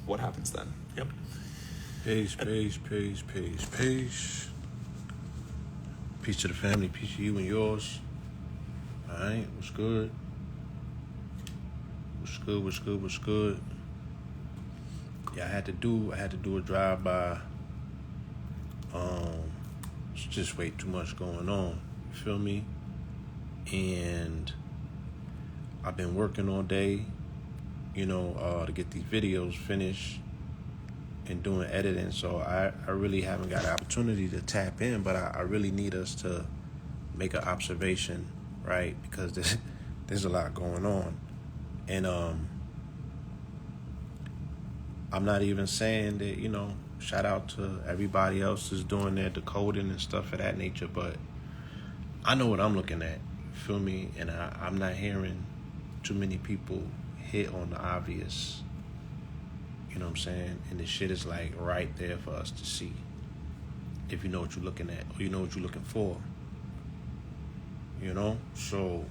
what happens then. Yep. Peace. Peace to the family. Peace to you and yours. All right. What's good? Yeah, I had to do a drive-by. It's just way too much going on. You feel me? And I've been working all day, to get these videos finished and doing editing. So I really haven't got an opportunity to tap in, but I really need us to make an observation, right? Because there's a lot going on. And I'm not even saying that, shout out to everybody else who's doing their decoding and stuff of that nature, but I know what I'm looking at, feel me? And I'm not hearing too many people hit on the obvious, you know what I'm saying? And the shit is like right there for us to see, if you know what you're looking at or you know what you're looking for, So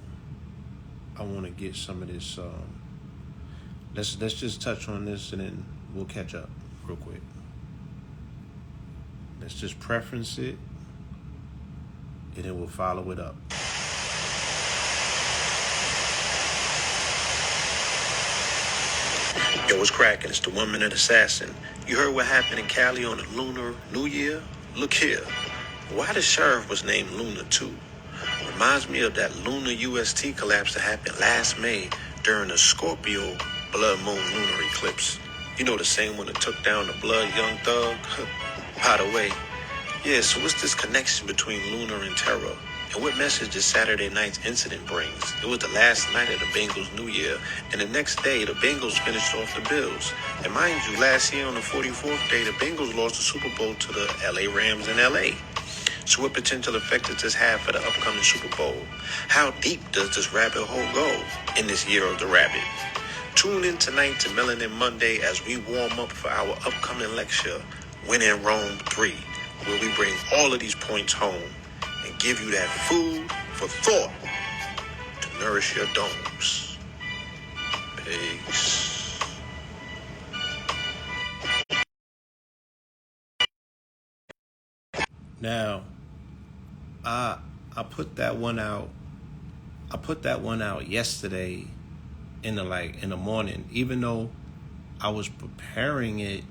I want to get some of this, let's just touch on this and then we'll catch up real quick. Let's just preference it, and then we'll follow it up. Yo, what's cracking? It's the 1 Minute Assassin. You heard what happened in Cali on the Lunar New Year? Look here. Why the sheriff was named Luna too? Reminds me of that Lunar UST collapse that happened last May during the Scorpio blood moon lunar eclipse. You know, the same one that took down the blood young thug? By the way, yeah, so what's this connection between lunar and terror? And what message does Saturday night's incident brings? It was the last night of the Bengals New Year, and the next day, the Bengals finished off the Bills. And mind you, last year on the 44th day, the Bengals lost the Super Bowl to the LA Rams in LA. So what potential effect does this have for the upcoming Super Bowl? How deep does this rabbit hole go in this year of the rabbit? Tune in tonight to Melanin Monday as we warm up for our upcoming lecture, When in Rome 3, where we bring all of these points home and give you that food for thought to nourish your domes. Peace. Now, I put that one out. I put that one out yesterday in the morning, even though I was preparing it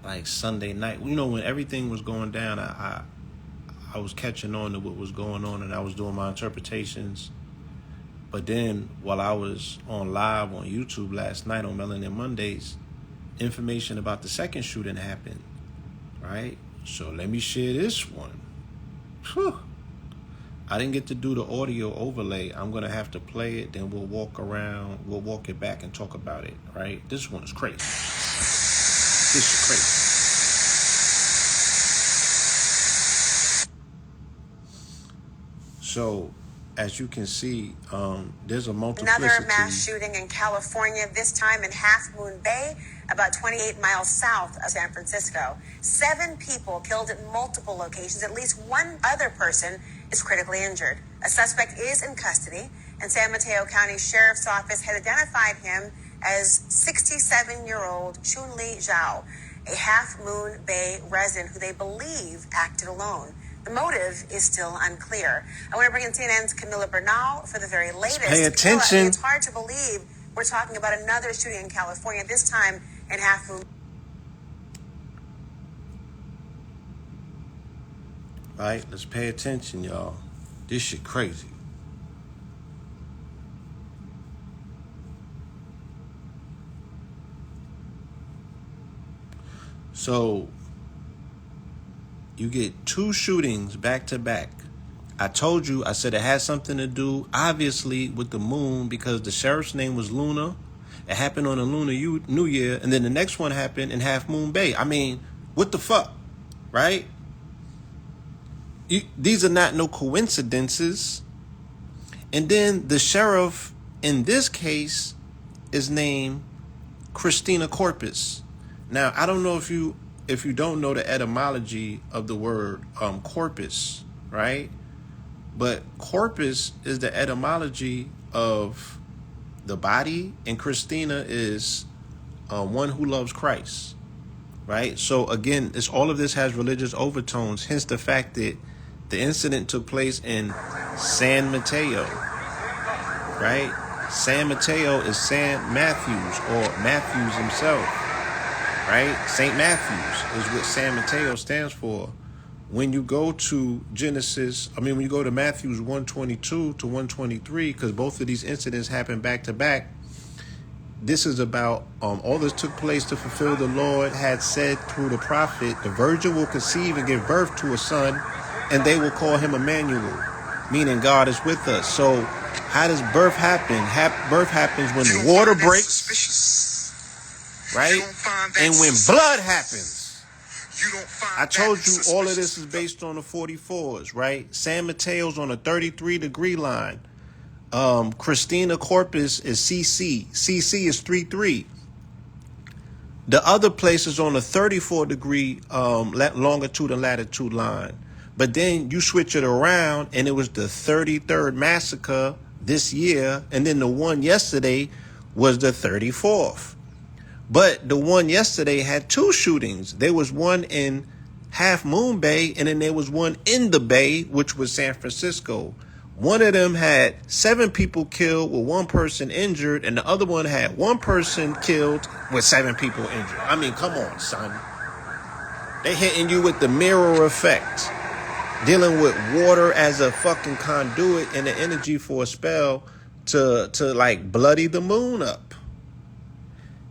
like Sunday night. When everything was going down, I was catching on to what was going on, and I was doing my interpretations. But then while I was on live on YouTube last night on Melanin Mondays, information about the second shooting happened, right? So let me share this one. Whew. I didn't get to do the audio overlay. I'm going to have to play it, then we'll walk it back and talk about it, right? This one is crazy. This is crazy. So, as you can see, there's a multiplicity. Another mass shooting in California, this time in Half Moon Bay, about 28 miles south of San Francisco. 7 people killed at multiple locations. At least one other person is critically injured. A suspect is in custody, and San Mateo County Sheriff's Office had identified him as 67-year-old Chun-Li Zhao, a Half Moon Bay resident who they believe acted alone. The motive is still unclear. I want to bring in CNN's Camila Bernal for the very latest. Pay attention. Camila, it's hard to believe we're talking about another shooting in California, this time in Half Moon. All right, let's pay attention, y'all. This shit crazy. So, you get 2 shootings back to back. I told you, I said it had something to do, obviously, with the moon, because the sheriff's name was Luna. It happened on the Lunar New Year, and then the next one happened in Half Moon Bay. I mean, what the fuck, right? These are not no coincidences. And then the sheriff in this case is named Christina Corpus. Now, I don't know if you don't know the etymology of the word corpus, right? But corpus is the etymology of the body, and Christina is one who loves Christ, right? So again, all of this has religious overtones. Hence the fact that the incident took place in San Mateo, right? San Mateo is San Matthews, or Matthews himself, right? Saint Matthews is what San Mateo stands for. When you go to when you go to Matthews 122 to 123, because both of these incidents happen back to back, this is about all this took place to fulfill the Lord had said through the prophet, the virgin will conceive and give birth to a son, and they will call him Emmanuel, meaning God is with us. So how does birth happen? Birth happens when the water breaks, right? And when blood happens. I told you all of this is based on the 44s, right? San Mateo's on a 33-degree line. Christina Corpus is CC. CC is 3-3. The other place is on a 34-degree longitude and latitude line. But then you switch it around, and it was the 33rd massacre this year, and then the one yesterday was the 34th. But the one yesterday had two shootings. There was one in Half Moon Bay, and then there was one in the Bay, which was San Francisco. One of them had 7 people killed with 1 person injured, and the other one had 1 person killed with 7 people injured. I mean, come on, son. They hitting you with the mirror effect. Dealing with water as a fucking conduit and the energy for a spell to like bloody the moon up.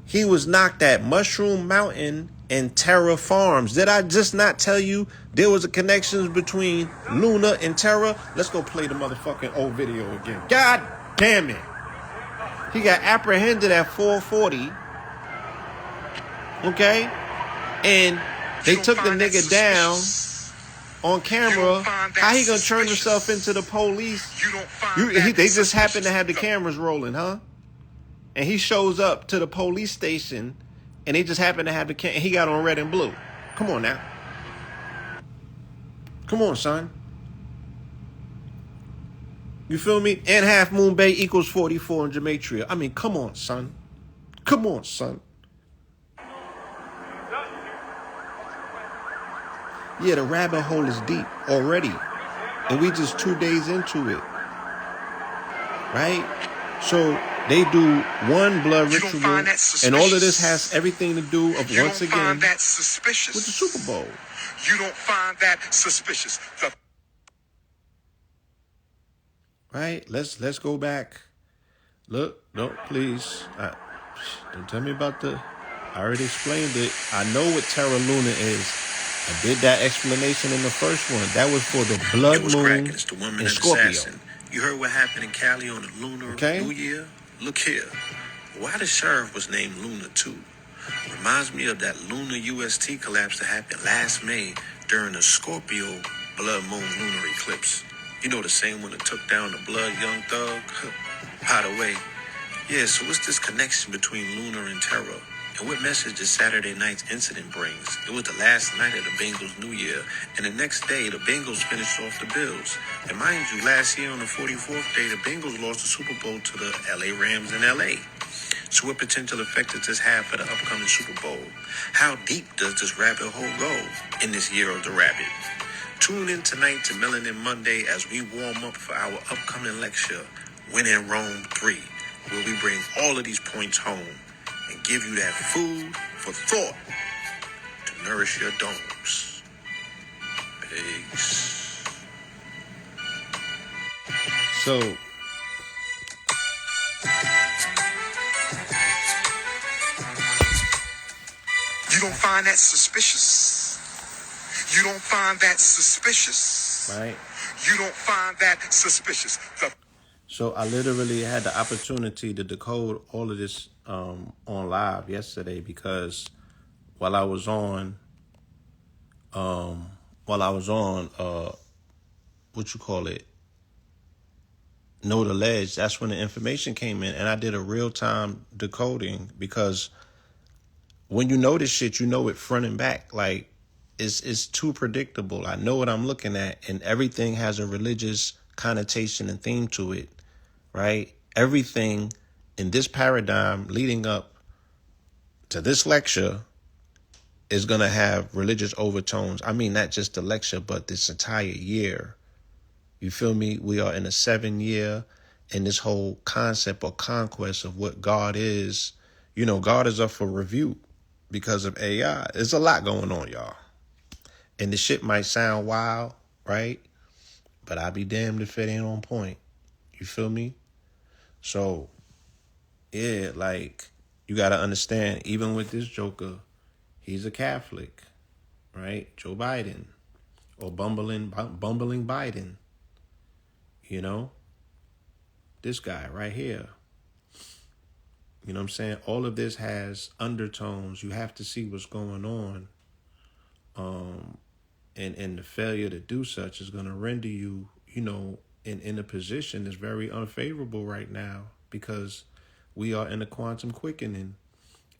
He was knocked at Mushroom Mountain and Terra Farms. Did I just not tell you there was a connection between Luna and Terra? Let's go play the motherfucking old video again. God damn it. He got apprehended at 4:40. Okay? And they took the nigga down on camera. How he gonna turn himself into the police? They just happen to have the cameras rolling, huh? And he shows up to the police station, and they just happen to have and he got on red and blue. Come on now. Come on, son. You feel me? And Half Moon Bay equals 44 in Gematria. I mean, come on, son. Come on, son. Yeah, the rabbit hole is deep already. And we just 2 days into it. Right? So they do one blood ritual, and all of this has everything to do with once again with the Super Bowl. You don't find that suspicious. Right? Let's go back. Look, no, please. Don't tell me about I already explained it. I know what Terra Luna is. I did that explanation in the first one. That was for the blood moon and Scorpio. Assassin. You heard what happened in Cali on the lunar New Year? Look here. Why the sheriff was named Luna 2? Reminds me of that lunar UST collapse that happened last May during the Scorpio blood moon lunar eclipse. You know, the same one that took down the blood young thug? By the way, yeah, so what's this connection between lunar and terror? And what message does Saturday night's incident brings? It was the last night of the Bengals' New Year, and the next day, the Bengals finished off the Bills. And mind you, last year on the 44th day, the Bengals lost the Super Bowl to the LA Rams in LA. So what potential effect does this have for the upcoming Super Bowl? How deep does this rabbit hole go in this year of the rabbit? Tune in tonight to Melanin Monday as we warm up for our upcoming lecture, When in Rome 3, where we bring all of these points home and give you that food for thought to nourish your domes. Peace. So, you don't find that suspicious. You don't find that suspicious. Right? You don't find that suspicious. So I literally had the opportunity to decode all of this on live yesterday because while I was on Know the Ledge, that's when the information came in, and I did a real-time decoding because when you know this shit, you know it front and back. Like, it's too predictable. I know what I'm looking at, and everything has a religious connotation and theme to it, right? Everything in this paradigm leading up to this lecture is going to have religious overtones. I mean, not just the lecture, but this entire year. You feel me? We are in a 7-year, and this whole concept or conquest of what God is, God is up for review because of AI. There's a lot going on, y'all. And the shit might sound wild, right? But I'll be damned if it ain't on point. You feel me? So, yeah, like, you got to understand, even with this Joker, he's a Catholic, right? Joe Biden, or bumbling Biden, this guy right here. You know what I'm saying? All of this has undertones. You have to see what's going on. And the failure to do such is going to render you, in a position that's very unfavorable right now, because we are in a quantum quickening.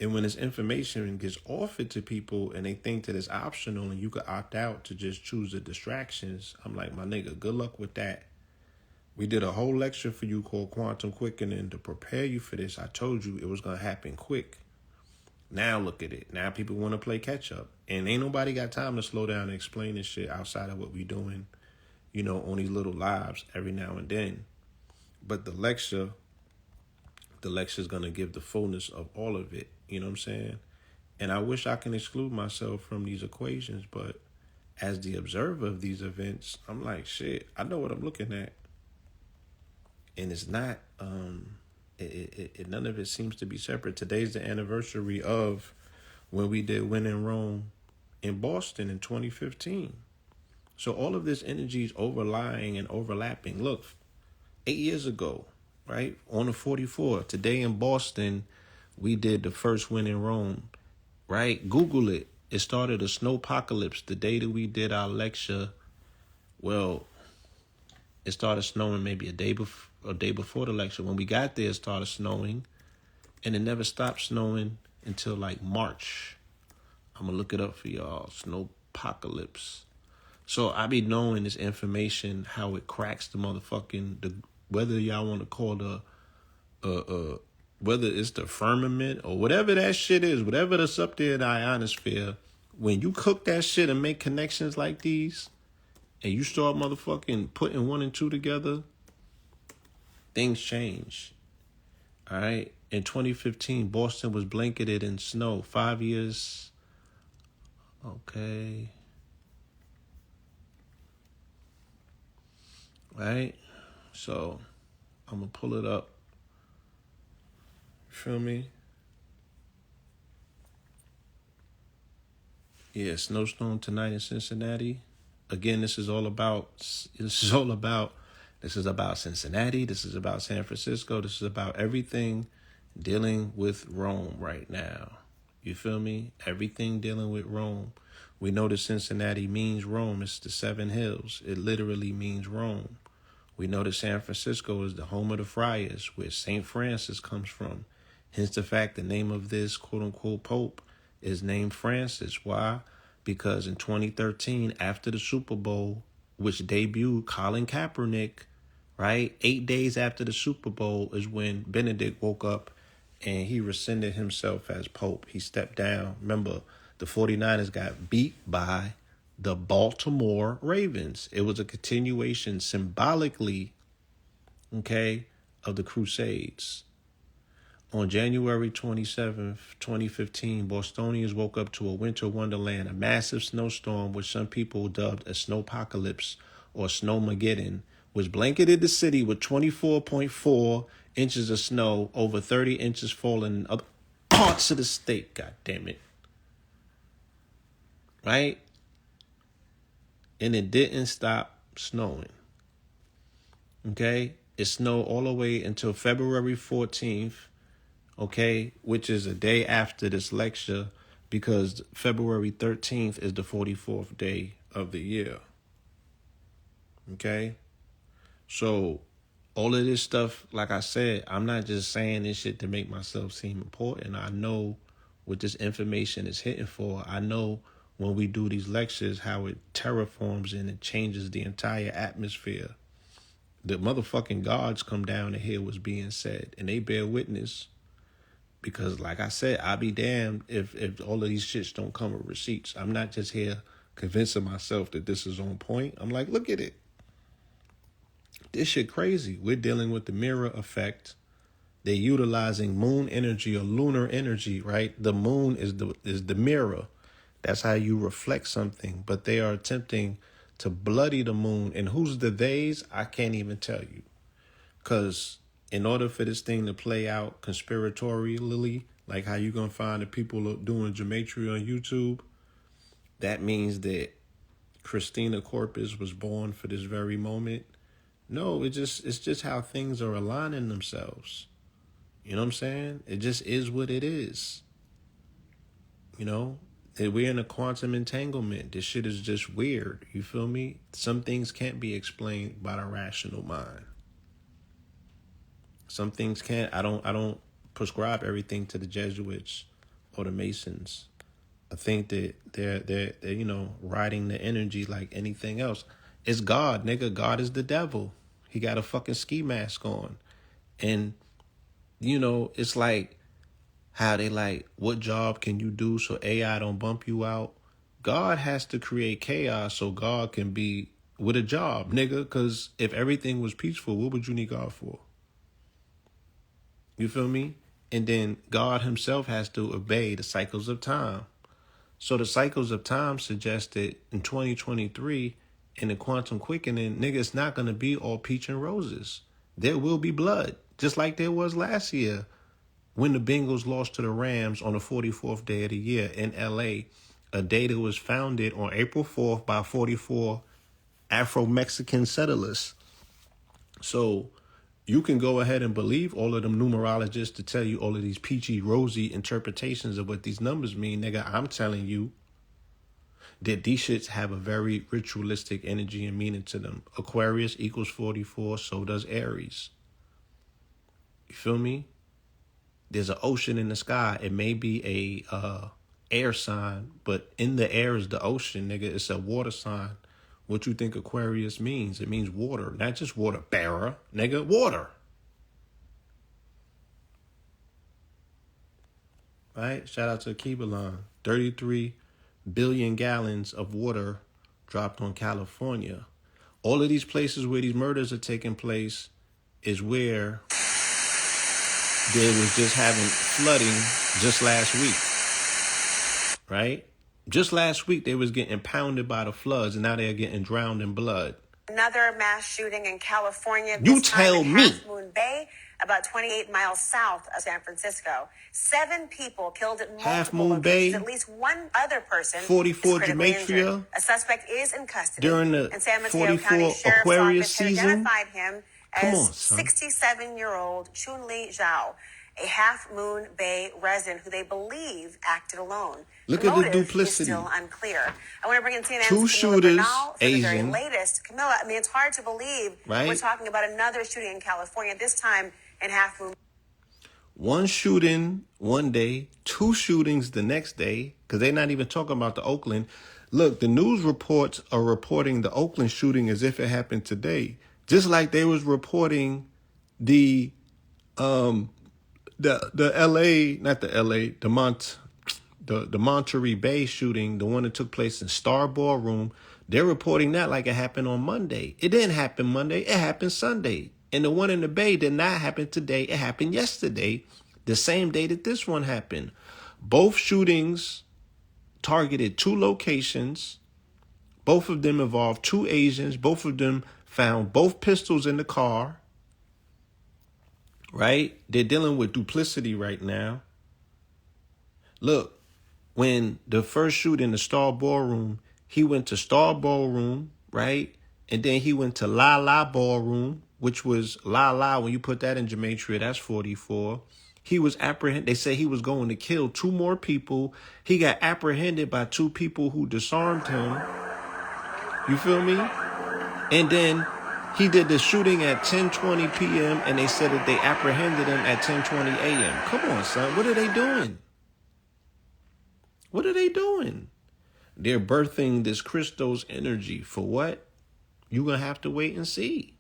And when this information gets offered to people and they think that it's optional and you could opt out to just choose the distractions, I'm like, my nigga, good luck with that. We did a whole lecture for you called Quantum Quickening to prepare you for this. I told you it was going to happen quick. Now look at it. Now people want to play catch up. And ain't nobody got time to slow down and explain this shit outside of what we doing, on these little lives every now and then. But the lecture's going to give the fullness of all of it. You know what I'm saying? And I wish I can exclude myself from these equations, but as the observer of these events, I'm like, shit, I know what I'm looking at. And it's not, none of it seems to be separate. Today's the anniversary of when we did When in Rome in Boston in 2015. So all of this energy is overlying and overlapping. Look, 8 years ago, right, on the 44, today in Boston, we did the first When in Rome, right? Google it. It started a snowpocalypse the day that we did our lecture. Well, it started snowing maybe a day before the lecture. When we got there, it started snowing, and it never stopped snowing until like March. I'm going to look it up for y'all. Snowpocalypse. So I be knowing this information, how it cracks the motherfucking, whether y'all want to call whether it's the firmament or whatever that shit is, whatever that's up there in the ionosphere, when you cook that shit and make connections like these, and you start motherfucking putting 1 and 2 together, things change. All right. In 2015, Boston was blanketed in snow. 5 years. Okay. Right. So I'm going to pull it up. You feel me? Yeah, snowstorm tonight in Cincinnati. Again, this is about Cincinnati. This is about San Francisco. This is about everything dealing with Rome right now. You feel me? Everything dealing with Rome. We know that Cincinnati means Rome. It's the 7 hills. It literally means Rome. We know that San Francisco is the home of the friars, where St. Francis comes from. Hence the fact the name of this quote-unquote pope is named Francis. Why? Because in 2013, after the Super Bowl, which debuted Colin Kaepernick, right? 8 days after the Super Bowl is when Benedict woke up and he rescinded himself as pope. He stepped down. Remember, the 49ers got beat by the Baltimore Ravens. It was a continuation symbolically, okay, of the Crusades. On January 27th, 2015, Bostonians woke up to a winter wonderland, a massive snowstorm, which some people dubbed a snowpocalypse or snowmageddon, which blanketed the city with 24.4 inches of snow, over 30 inches falling in other parts of the state. God damn it. Right? And it didn't stop snowing. Okay? It snowed all the way until February 14th. Okay, which is a day after this lecture, because February 13th is the 44th day of the year. Okay, so all of this stuff, like I said, I'm not just saying this shit to make myself seem important. I know what this information is hitting for. I know when we do these lectures how it terraforms and it changes the entire atmosphere. The motherfucking gods come down to hear what's being said, and they bear witness. Because like I said, I'll be damned if all of these shits don't come with receipts. I'm not just here convincing myself that this is on point. I'm like, look at it. This shit crazy. We're dealing with the mirror effect. They're utilizing moon energy or lunar energy, right? The moon is the mirror. That's how you reflect something. But they are attempting to bloody the moon. And who's the theys? I can't even tell you. Because in order for this thing to play out conspiratorially, like how you going to find the people doing gematria on YouTube, that means that Christina Corpus was born for this very moment. No, it's just how things are aligning themselves. You know what I'm saying? It just is what it is. You know, we're in a quantum entanglement. This shit is just weird. You feel me? Some things can't be explained by the rational mind. Some things can't. I don't prescribe everything to the Jesuits or the Masons. I think that they're you know, riding the energy like anything else. It's God, nigga. God is the devil. He got a fucking ski mask on. And, you know, it's like how they like, what job can you do so AI don't bump you out? God has to create chaos so God can be with a job, nigga. Because if everything was peaceful, what would you need God for? You feel me? And then God himself has to obey the cycles of time. So the cycles of time suggest that in 2023, in the quantum quickening, nigga, it's not going to be all peach and roses. There will be blood, just like there was last year when the Bengals lost to the Rams on the 44th day of the year in LA, a day that was founded on April 4th by 44 Afro-Mexican settlers. So you can go ahead and believe all of them numerologists to tell you all of these peachy, rosy interpretations of what these numbers mean. Nigga, I'm telling you that these shits have a very ritualistic energy and meaning to them. Aquarius equals 44, so does Aries. You feel me? There's an ocean in the sky. It may be a air sign, but in the air is the ocean, nigga. It's a water sign. What you think Aquarius means? It means water, not just water bearer, nigga, water. Right? Shout out to Kebalon. 33 billion gallons of water dropped on California. All of these places where these murders are taking place is where there was just having flooding just last week. Right? Just last week, they was getting pounded by the floods, and now they're getting drowned in blood. Another mass shooting in California. You tell me. Half Moon Bay, about 28 miles south of San Francisco. 7 people killed at multiple Half Moon locations. Bay, At least one other person 44 is critically gematria. injured. A suspect is in custody. During the and San Mateo 44 County Sheriff's Aquarius Office had season. identified him as 67-year-old Chun-Li Zhao, a Half Moon Bay resident who they believe acted alone. Look the at the motive duplicity. is still unclear. I want to bring in CNN's Two Camilla shooters, Bernal for the very Asian. latest. Camilla, I mean, it's hard to believe Right? we're talking about another shooting in California, this time in Half Moon. One shooting one day, 2 shootings the next day, because they're not even talking about the Oakland. Look, the news reports are reporting the Oakland shooting as if it happened today. Just like they was reporting the LA, not the LA, the Monterey Bay shooting, the one that took place in Star Ballroom. They're reporting that like it happened on Monday. It didn't happen Monday. It happened Sunday. And the one in the Bay did not happen today. It happened yesterday, the same day that this one happened. Both shootings targeted 2 locations. Both of them involved 2 Asians. Both of them found both pistols in the car. Right? They're dealing with duplicity right now. Look, when the first shoot in the Star Ballroom, he went to Star Ballroom, right? And then he went to La La Ballroom, which was La La. When you put that in gematria, that's 44. He was apprehended. They say he was going to kill 2 more people. He got apprehended by 2 people who disarmed him. You feel me? And then he did the shooting at 10:20 p.m. and they said that they apprehended him at 10:20 a.m. Come on, son. What are they doing? What are they doing? They're birthing this Christos energy. For what? You're going to have to wait and see.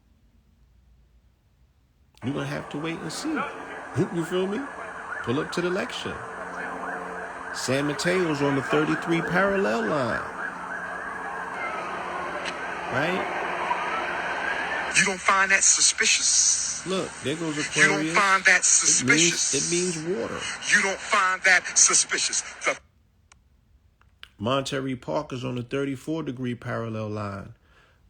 You're going to have to wait and see. You feel me? Pull up to the lecture. San Mateo's on the 33 parallel line. Right? You don't find that suspicious. Look, there goes Aquarius. You don't find that suspicious. It means water. You don't find that suspicious. Monterey Park is on the 34-degree parallel line.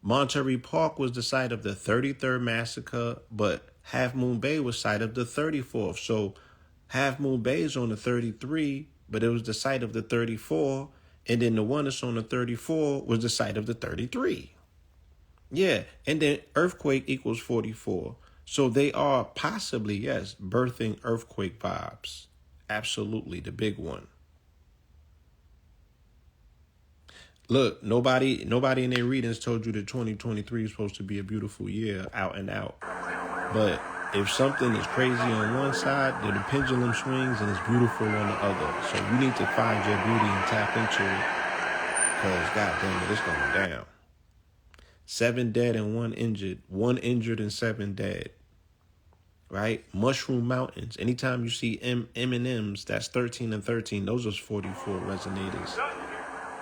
Monterey Park was the site of the 33rd massacre, but Half Moon Bay was site of the 34th. So Half Moon Bay is on the 33, but it was the site of the 34, and then the one that's on the 34 was the site of the 33. Yeah, and then earthquake equals 44. So they are possibly, yes, birthing earthquake vibes. Absolutely, the big one. Look, nobody in their readings told you that 2023 is supposed to be a beautiful year, out and out. But if something is crazy on one side, then the pendulum swings and it's beautiful on the other. So you need to find your beauty and tap into it, because goddamn it, it's going down. 7 dead and 1 injured. 1 injured and 7 dead. Right? Mushroom Mountains. Anytime you see M&Ms, that's 13 and 13. Those are 44 resonators.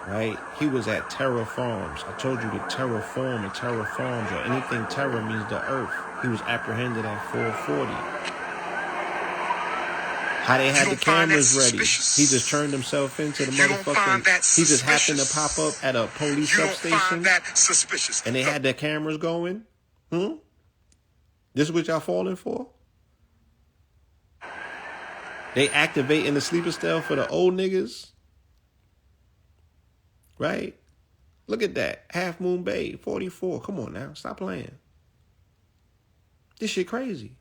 Right? He was at Terra Farms. I told you to terraform or Terra Farms or anything terra means the earth. He was apprehended at 440. How they had the cameras ready. He just turned himself into the motherfucking... He just happened to pop up at a police substation. And they had their cameras going. This is what y'all falling for? They activating the sleeper cell for the old niggas. Right? Look at that. Half Moon Bay, 44. Come on now. Stop playing. This shit crazy.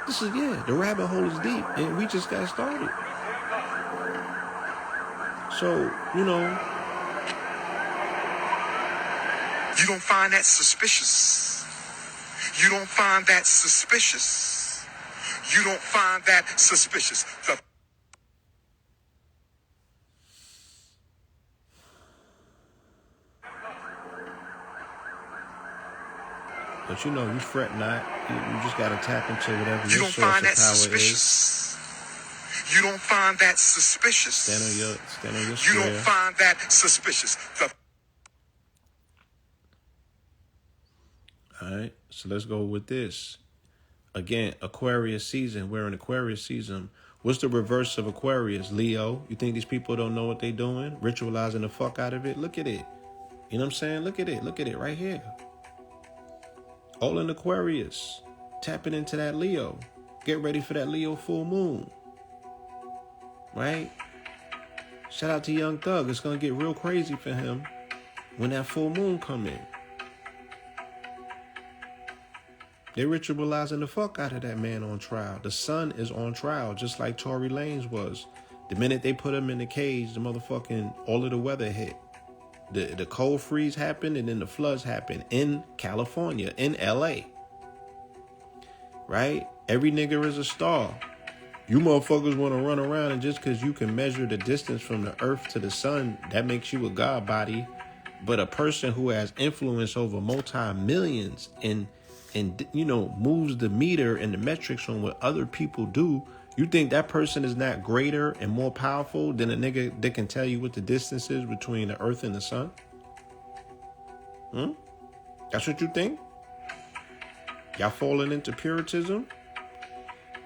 This is, the rabbit hole is deep, and we just got started. So, you don't find that suspicious. You don't find that suspicious. You don't find that suspicious. But you fret not. You just got to tap into whatever your source of power is. You don't find that suspicious. Stand on your square. You don't find that suspicious. All right, so let's go with this. Again, Aquarius season. We're in Aquarius season. What's the reverse of Aquarius? Leo. You think these people don't know what they're doing? Ritualizing the fuck out of it? Look at it. You know what I'm saying? Look at it. Look at it right here. All in Aquarius. Tapping into that Leo. Get ready for that Leo full moon. Right? Shout out to Young Thug. It's going to get real crazy for him when that full moon come in. They're ritualizing the fuck out of that man on trial. The sun is on trial, just like Tory Lanez was. The minute they put him in the cage, the motherfucking, all of the weather hit. The cold freeze happened, and then the floods happened in California, in LA. Right? Every nigga is a star. You motherfuckers want to run around, and just because you can measure the distance from the earth to the sun, that makes you a god body. But a person who has influence over multi-millions and moves the meter and the metrics on what other people do, you think that person is not greater and more powerful than a nigga that can tell you what the distance is between the earth and the sun? That's what you think? Y'all falling into Puritanism?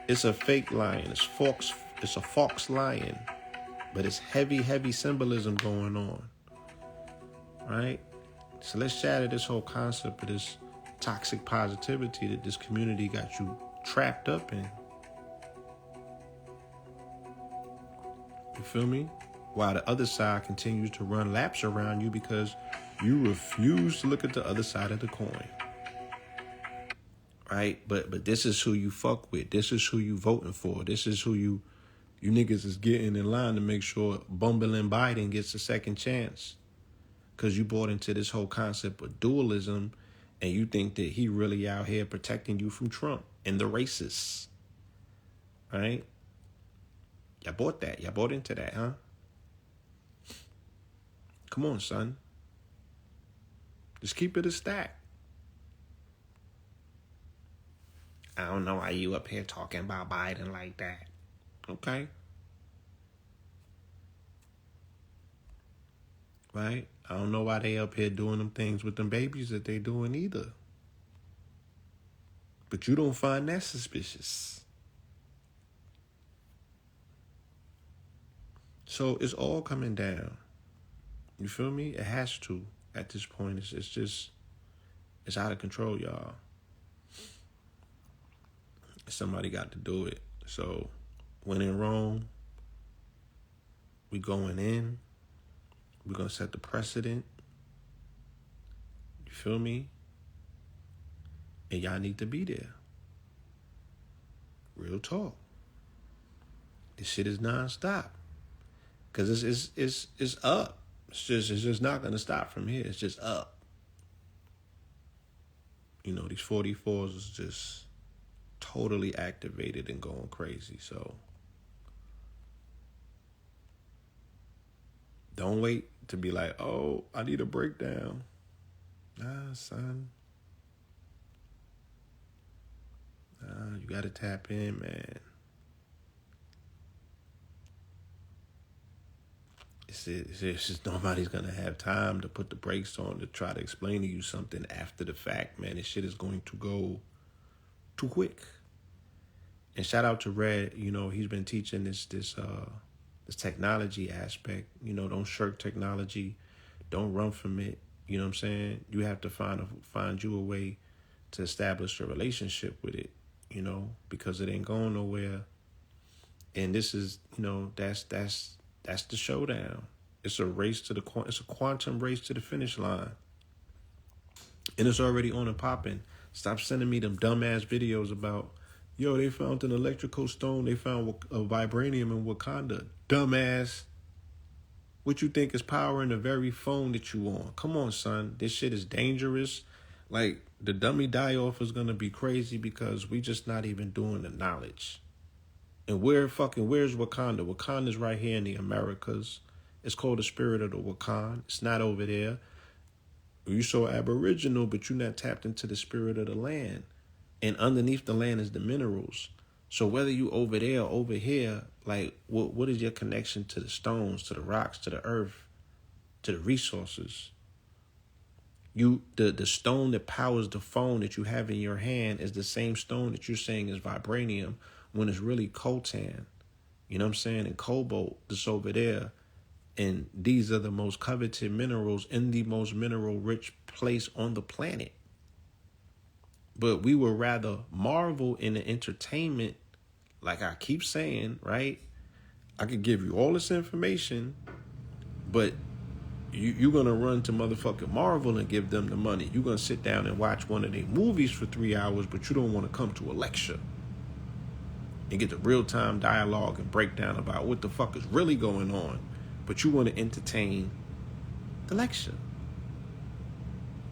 It's a fake lion. It's a fox lion. But it's heavy, heavy symbolism going on. Right? So let's shatter this whole concept of this toxic positivity that this community got you trapped up in. You feel me? While the other side continues to run laps around you because you refuse to look at the other side of the coin. Right? But this is who you fuck with. This is who you voting for. This is who you niggas is getting in line to make sure bumbling Biden gets a second chance. Because you bought into this whole concept of dualism, and you think that he really out here protecting you from Trump and the racists. Right? Y'all bought that. Y'all bought into that, huh? Come on, son. Just keep it a stack. I don't know why you up here talking about Biden like that. Okay. Right? I don't know why they up here doing them things with them babies that they doing either. But you don't find that suspicious. So it's all coming down. You feel me? It has to. At this point, it's just, it's out of control, y'all. Somebody got to do it. So when in Rome, we going in. We're going to set the precedent. You feel me? And y'all need to be there. Real talk. This shit is nonstop. Because it's up. It's just not going to stop from here. It's just up. You know, these 44s is just totally activated and going crazy. So don't wait to be like, oh, I need a breakdown. Nah, son. Nah, you got to tap in, man. It's just nobody's going to have time to put the brakes on to try to explain to you something after the fact, man. This shit is going to go too quick. And shout out to Red, you know, he's been teaching this technology aspect. You know, don't shirk technology. Don't run from it. You know what I'm saying? You have to find you a way to establish a relationship with it, you know, because it ain't going nowhere. And this is, you know, that's the showdown. It's a race to it's a quantum race to the finish line. And it's already on and popping. Stop sending me them dumbass videos about, yo, they found an electrical stone. They found a vibranium in Wakanda. Dumbass. What you think is powering the very phone that you on? Come on, son. This shit is dangerous. Like, the dummy die-off is going to be crazy because we just not even doing the knowledge. And where's Wakanda? Wakanda's right here in the Americas. It's called the Spirit of the Wakan. It's not over there. You so aboriginal, but you're not tapped into the spirit of the land. And underneath the land is the minerals. So whether you over there or over here, like, what is your connection to the stones, to the rocks, to the earth, to the resources? The stone that powers the phone that you have in your hand is the same stone that you're saying is vibranium when it's really coltan. You know what I'm saying? And cobalt that's over there. And these are the most coveted minerals in the most mineral-rich place on the planet. But we would rather marvel in the entertainment, like I keep saying, right? I could give you all this information, but you're going to run to motherfucking Marvel and give them the money. You're going to sit down and watch one of their movies for 3 hours, but you don't want to come to a lecture and get the real-time dialogue and breakdown about what the fuck is really going on. But you want to entertain the lecture.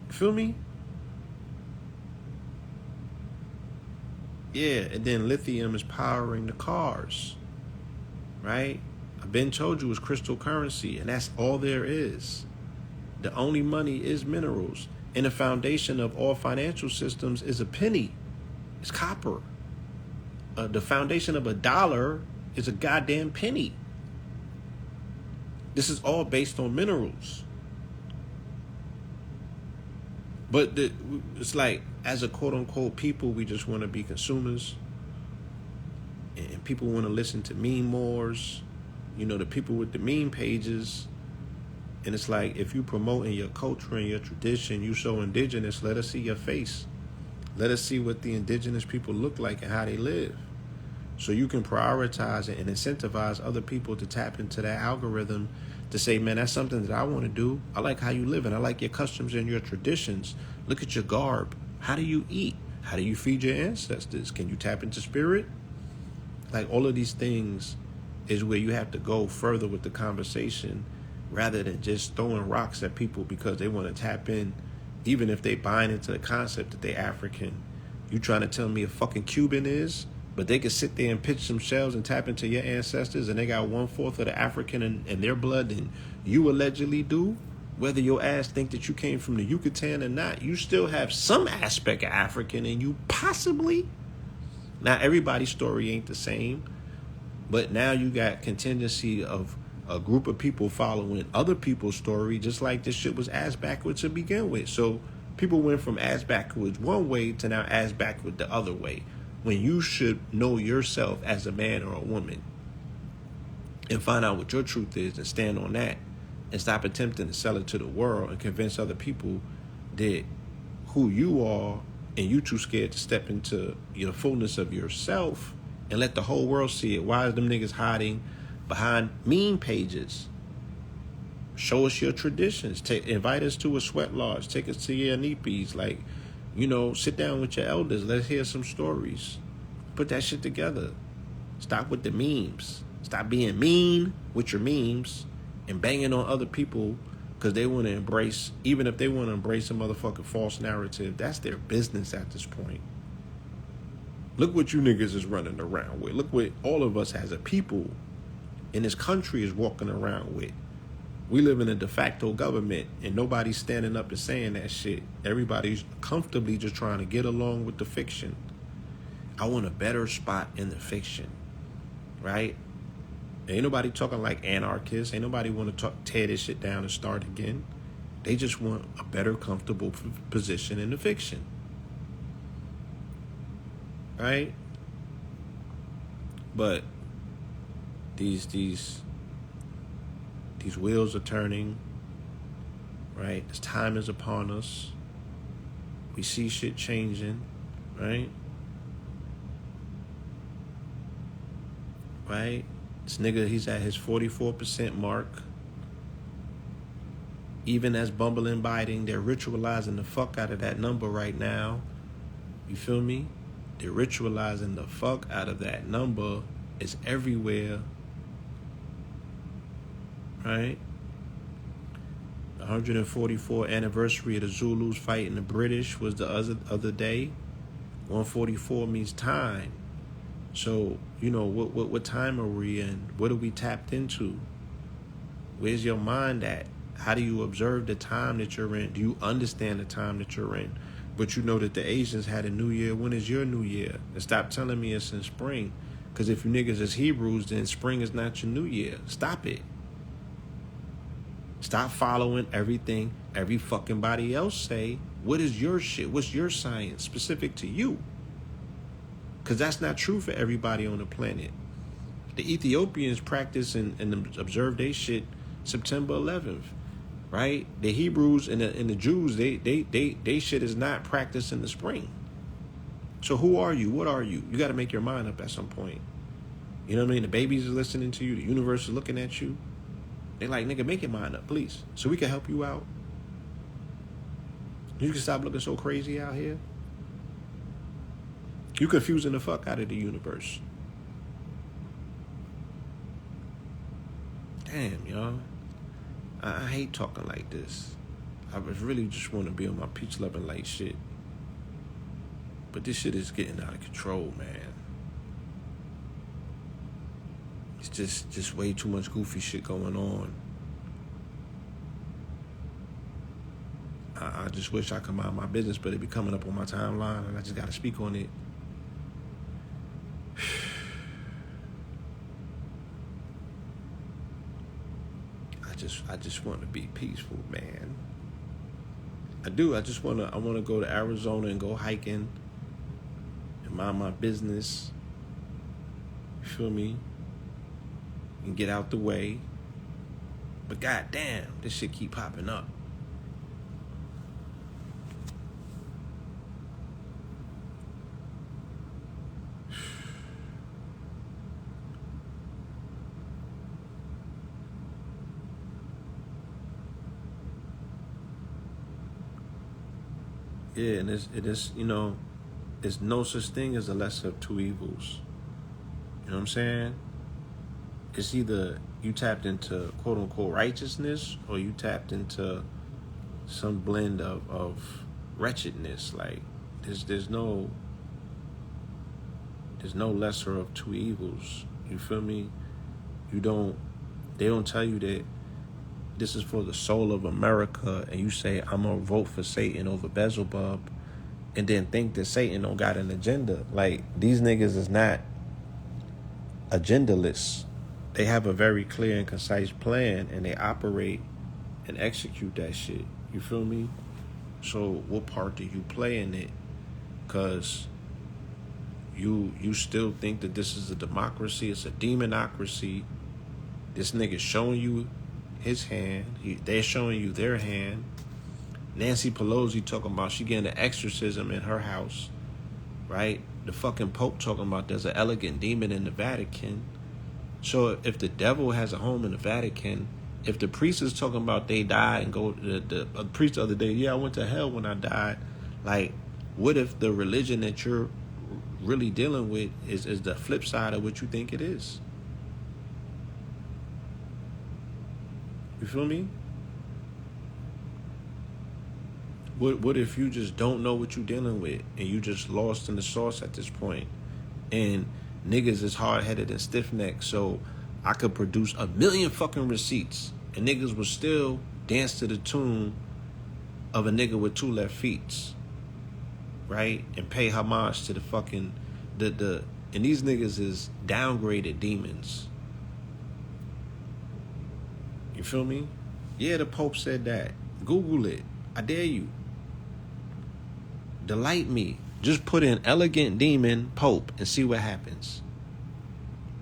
Feel me? Yeah, and then lithium is powering the cars, right? I've been told you it's crystal currency, and that's all there is. The only money is minerals. And the foundation of all financial systems is a penny. It's copper. The foundation of $1 is a goddamn penny. This is all based on minerals. But it's like, as a quote-unquote people, we just want to be consumers. And people want to listen to meme wars. You know, the people with the meme pages. And it's like, if you promoting your culture and your tradition, you so indigenous, let us see your face. Let us see what the indigenous people look like and how they live. So you can prioritize it and incentivize other people to tap into that algorithm to say, man, that's something that I want to do. I like how you live and I like your customs and your traditions. Look at your garb. How do you eat? How do you feed your ancestors? Can you tap into spirit? Like, all of these things is where you have to go further with the conversation rather than just throwing rocks at people because they want to tap in, even if they buying into the concept that they African. You trying to tell me a fucking Cuban is? But they can sit there and pitch some shells and tap into your ancestors and they got 1/4 of the African in their blood than you allegedly do. Whether your ass think that you came from the Yucatan or not, you still have some aspect of African in you, possibly. Now, everybody's story ain't the same, but now you got contingency of a group of people following other people's story, just like this shit was ass backwards to begin with. So people went from ass backwards one way to now ass backward the other way, when you should know yourself as a man or a woman and find out what your truth is and stand on that, and stop attempting to sell it to the world and convince other people that who you are and you too scared to step into your fullness of yourself and let the whole world see it. Why is them niggas hiding behind meme pages? Show us your traditions. Invite us to a sweat lodge. Take us to your nippies. Like, sit down with your elders. Let's hear some stories. Put that shit together. Stop with the memes. Stop being mean with your memes and banging on other people because they want to embrace, even if they want to embrace a motherfucking false narrative, that's their business at this point. Look what you niggas is running around with. Look what all of us as a people in this country is walking around with. We live in a de facto government and nobody's standing up and saying that shit. Everybody's comfortably just trying to get along with the fiction. I want a better spot in the fiction, right? Ain't nobody talking like anarchists. Ain't nobody want to tear this shit down and start again. They just want a better, comfortable position in the fiction. Right? But these wheels are turning. Right? This time is upon us. We see shit changing. Right? Right? This nigga, he's at his 44% mark. Even as bumbling Biden, they're ritualizing the fuck out of that number right now. You feel me? They're ritualizing the fuck out of that number. It's everywhere. Right? The 144th anniversary of the Zulus fighting the British was the other day. 144 means time. So, what time are we in? What are we tapped into? Where's your mind at? How do you observe the time that you're in? Do you understand the time that you're in? But you know that the Asians had a new year. When is your new year? And stop telling me it's in spring. Because if you niggas is Hebrews, then spring is not your new year. Stop it. Stop following everything every fucking body else say. What is your shit? What's your science specific to you? Because that's not true for everybody on the planet. The Ethiopians practice and observe their shit September 11th, right? The Hebrews and the Jews, they shit is not practiced in the spring. So who are you? What are you? You got to make your mind up at some point. You know what I mean? The babies are listening to you. The universe is looking at you. They like, nigga, make your mind up, please, so we can help you out. You can stop looking so crazy out here. You confusing the fuck out of the universe. Damn, y'all. I hate talking like this. I really just want to be on my peach loving light shit. But this shit is getting out of control, man. It's just way too much goofy shit going on. I just wish I could mind my business, but it be coming up on my timeline and I just got to speak on it. I just want to be peaceful, man. I do. I want to go to Arizona and go hiking and mind my business. You feel me? And get out the way. But goddamn, this shit keep popping up. Yeah, and it is, there's no such thing as the lesser of two evils. You know what I'm saying? It's either you tapped into quote unquote righteousness or you tapped into some blend of wretchedness. Like there's no lesser of two evils. You feel me? They don't tell you that this is for the soul of America, and you say, I'm going to vote for Satan over Beelzebub, and then think that Satan don't got an agenda. Like, these niggas is not agendaless. They have a very clear and concise plan, and they operate and execute that shit. You feel me? So what part do you play in it? Because you still think that this is a democracy. It's a demonocracy. This nigga's showing you his hand. They're showing you their hand. Nancy Pelosi talking about she getting an exorcism in her house, right? The fucking Pope talking about there's an elegant demon in the Vatican. So if the devil has a home in the Vatican, if the priest is talking about they died and go, the priest the other day, yeah, I went to hell when I died. Like, what if the religion that you're really dealing with is the flip side of what you think it is? You feel me? What if you just don't know what you're dealing with and you just lost in the sauce at this point? And niggas is hard-headed and stiff-necked, so I could produce 1,000,000 fucking receipts and niggas would still dance to the tune of a nigga with 2 left feet, right? And pay homage to the fucking and these niggas is downgraded demons. You feel me? Yeah, the Pope said that. Google it. I dare you. Delight me. Just put in elegant demon Pope and see what happens.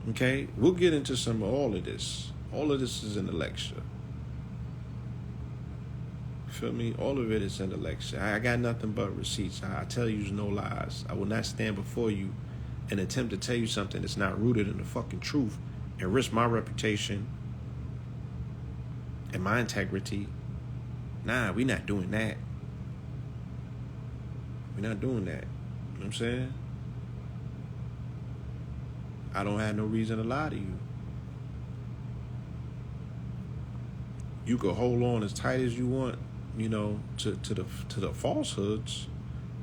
Okay? We'll get into some of all of this. All of this is in the lecture. Feel me? All of it is in the lecture. I got nothing but receipts. I tell you no lies. I will not stand before you and attempt to tell you something that's not rooted in the fucking truth and risk my reputation and my integrity. Nah, we not doing that. We're not doing that. You know what I'm saying? I don't have no reason to lie to you. You could hold on as tight as you want, you know, to the falsehoods,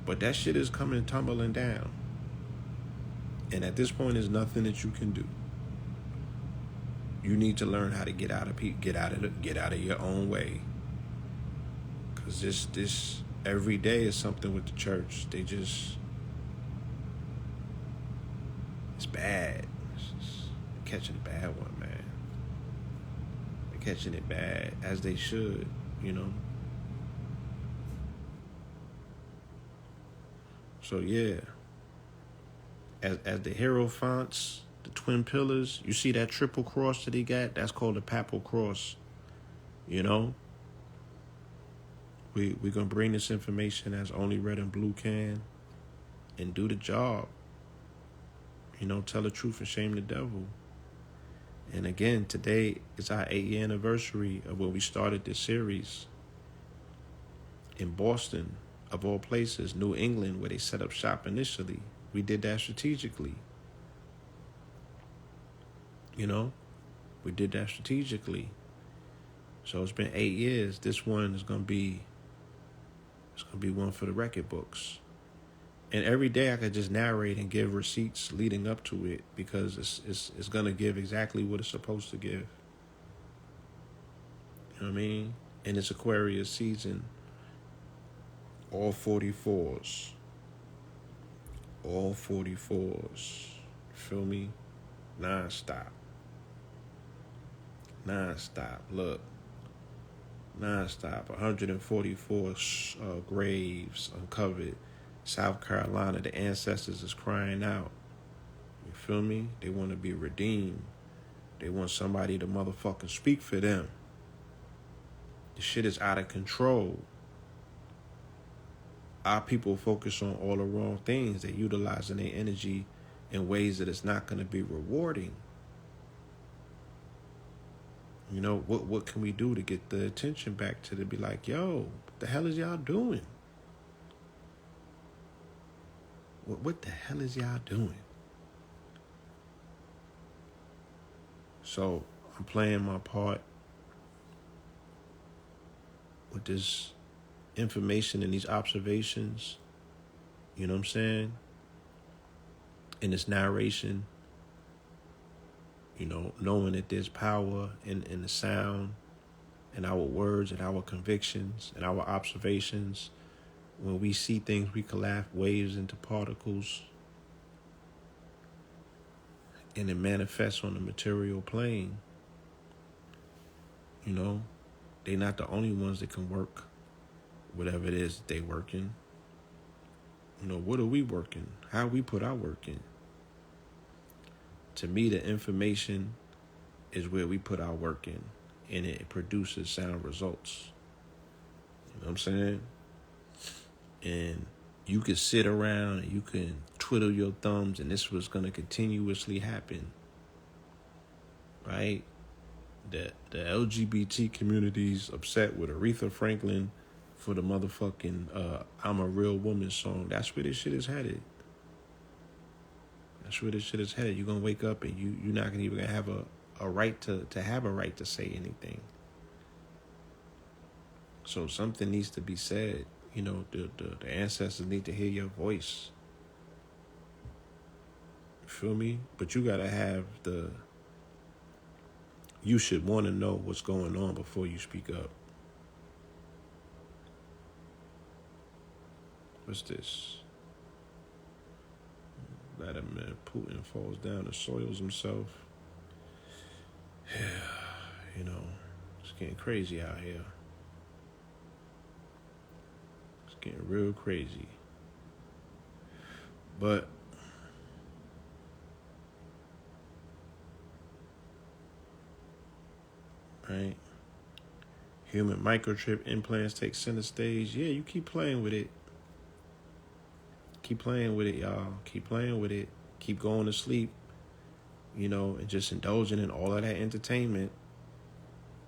but that shit is coming tumbling down. And at this point, there's nothing that you can do. You need to learn how to get out of your own way. Cause this every day is something with the church. They just, it's bad. Catching a bad one, man. They're catching it bad, as they should, you know. So yeah, as the hierophants, the twin pillars, you see that triple cross that he got? That's called the papal cross. You know, we're gonna bring this information as Only Red and Blue can, and do the job. You know, tell the truth and shame the devil. And again, today is our 8-year anniversary of when we started this series in Boston, of all places, New England, where they set up shop initially. We did that strategically. You know, we did that strategically. So it's been 8 years. This one is gonna be one for the record books. And every day I could just narrate and give receipts leading up to it, because it's gonna give exactly what it's supposed to give. You know what I mean? And it's Aquarius season. All 44s. All 44s. Feel me? Non-stop. Look. Non-stop. 144 graves uncovered. South Carolina, the ancestors is crying out. You feel me? They want to be redeemed. They want somebody to motherfucking speak for them. The shit is out of control. Our people focus on all the wrong things. They're utilizing their energy in ways that it's not going to be rewarding. You know, what can we do to get the attention back to be like, yo, what the hell is y'all doing? What the hell is y'all doing? So I'm playing my part with this information and these observations, you know what I'm saying? In this narration, you know, knowing that there's power in the sound, in our words, and our convictions, and our observations, When we see things, we collapse waves into particles, and it manifests on the material plane. You know, they're not the only ones that can work whatever it is that they working. You know, what are we working? How we put our work in? To me, the information is where we put our work in, and it produces sound results. You know what I'm saying? And you can sit around and you can twiddle your thumbs, and this was going to continuously happen, right? The LGBT community's upset with Aretha Franklin for the motherfucking I'm a Real Woman song. That's where this shit is headed. That's where this shit is headed. You're going to wake up and you're not even going to have a right to have a right to say anything. So something needs to be said. You know, the ancestors need to hear your voice. You feel me? But you got to have you should want to know what's going on before you speak up. What's this? Vladimir Putin falls down and soils himself. Yeah, you know, it's getting crazy out here. It's getting real crazy. But right, human microchip implants take center stage. Yeah, you keep playing with it. Keep playing with it, y'all. Keep playing with it. Keep going to sleep, you know, and just indulging in all of that entertainment.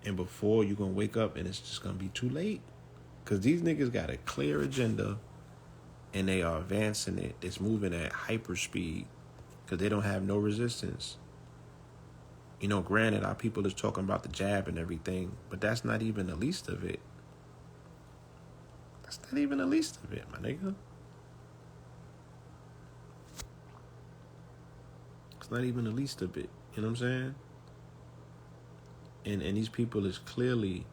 And before you're going to wake up and it's just going to be too late. Because these niggas got a clear agenda and they are advancing it. It's moving at hyper speed because they don't have no resistance. You know, granted, our people is talking about the jab and everything, but that's not even the least of it. That's not even the least of it, my nigga. It's not even the least of it. You know what I'm saying? And these people is clearly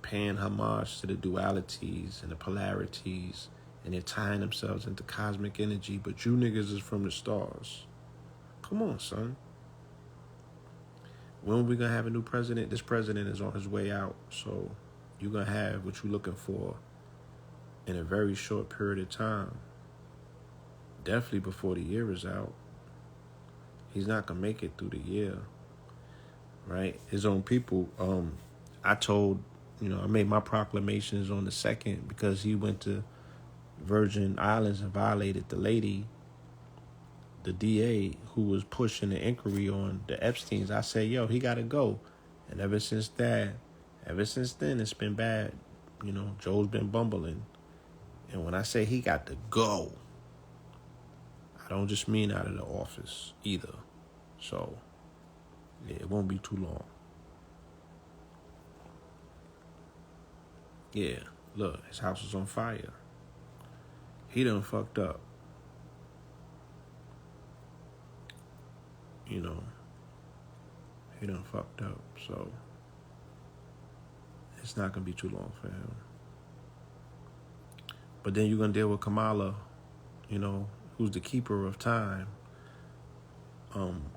paying homage to the dualities and the polarities, and they're tying themselves into cosmic energy, but you niggas is from the stars. Come on, son. When are we going to have a new president? This president is on his way out, so you're going to have what you're looking for in a very short period of time. Definitely before the year is out. He's not going to make it through the year, right? His own people, I made my proclamations on the 2nd because he went to Virgin Islands and violated the lady, the DA, who was pushing the inquiry on the Epsteins. I said, yo, he got to go. And ever since then, it's been bad. You know, Joe's been bumbling. And when I say he got to go, I don't just mean out of the office either. So, yeah, it won't be too long. Yeah, look, his house is on fire. He done fucked up. You know, he done fucked up. So, it's not going to be too long for him. But then you're going to deal with Kamala, you know, who's the keeper of time.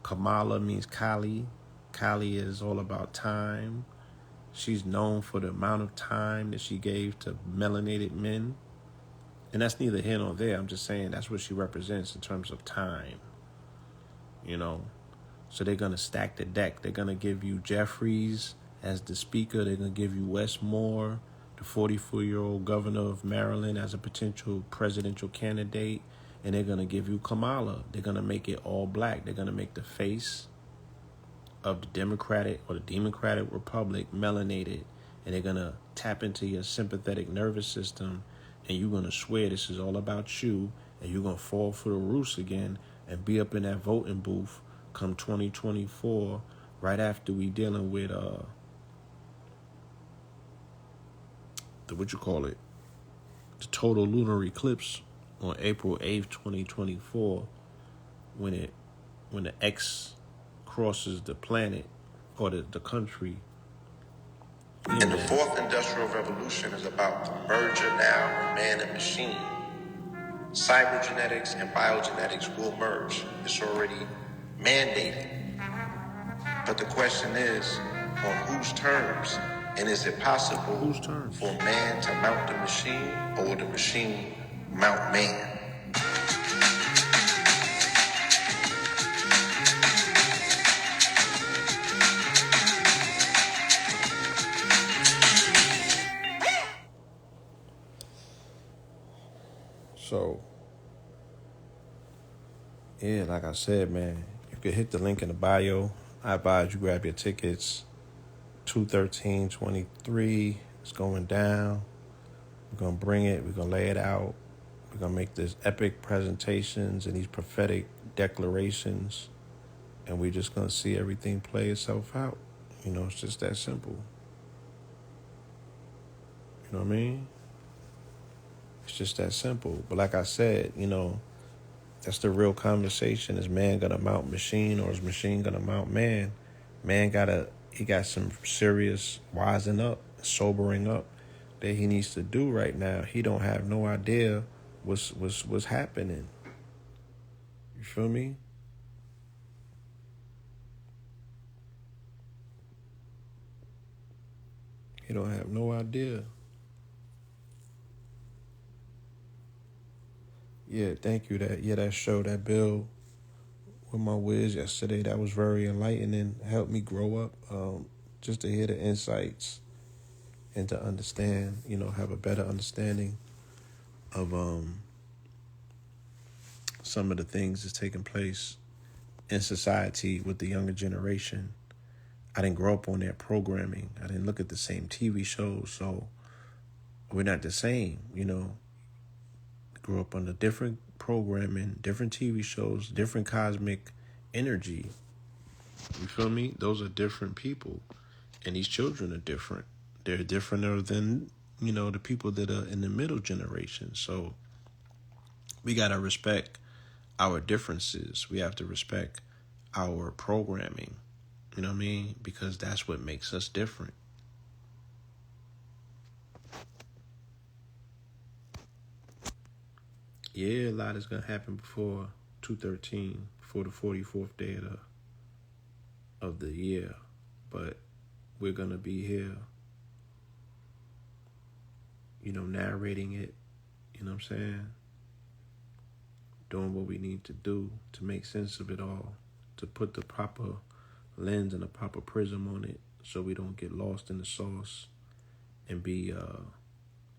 Kamala means Kali. Kali is all about time. She's known for the amount of time that she gave to melanated men. And that's neither here nor there. I'm just saying that's what she represents in terms of time. You know, so they're going to stack the deck. They're going to give you Jeffries as the speaker. They're going to give you Wes Moore, the 44-year-old governor of Maryland, as a potential presidential candidate. And they're going to give you Kamala. They're going to make it all black. They're going to make the face of the Democratic Republic melanated. And they're going to tap into your sympathetic nervous system. And you're going to swear this is all about you. And you're going to fall for the roost again and be up in that voting booth come 2024, right after we dealing with the total lunar eclipse on April 8th, 2024, when the X crosses the planet or the country, And the fourth industrial revolution is about the merger now of man and machine. Cybergenetics and biogenetics will merge. It's already mandated. But the question is, on whose terms? And is it possible for man to mount the machine, or the machine mount man? So, yeah, like I said, man, you can hit the link in the bio. I advise you grab your tickets. 2/13/23. It's going down. We're going to bring it. We're going to lay it out. We're going to make this epic presentations and these prophetic declarations. And we're just going to see everything play itself out. You know, it's just that simple. You know what I mean? It's just that simple. But like I said, you know, that's the real conversation. Is man going to mount machine, or is machine going to mount man? Man he got some serious wising up, sobering up that he needs to do right now. He don't have no idea what's happening. You feel me? He don't have no idea. Yeah, thank you. That show, that bill with my whiz yesterday, that was very enlightening. Helped me grow up, just to hear the insights and to understand, you know, have a better understanding of some of the things that's taking place in society with the younger generation. I didn't grow up on their programming. I didn't look at the same TV shows, so we're not the same, you know. Grew up under different programming, different TV shows, different cosmic energy. You feel me? Those are different people. And these children are different. They're different than, you know, the people that are in the middle generation. So we got to respect our differences. We have to respect our programming. You know what I mean? Because that's what makes us different. Yeah, a lot is going to happen before 2/13, before the 44th day of the year. But we're going to be here, you know, narrating it, you know what I'm saying? Doing what we need to do to make sense of it all, to put the proper lens and the proper prism on it so we don't get lost in the sauce and be,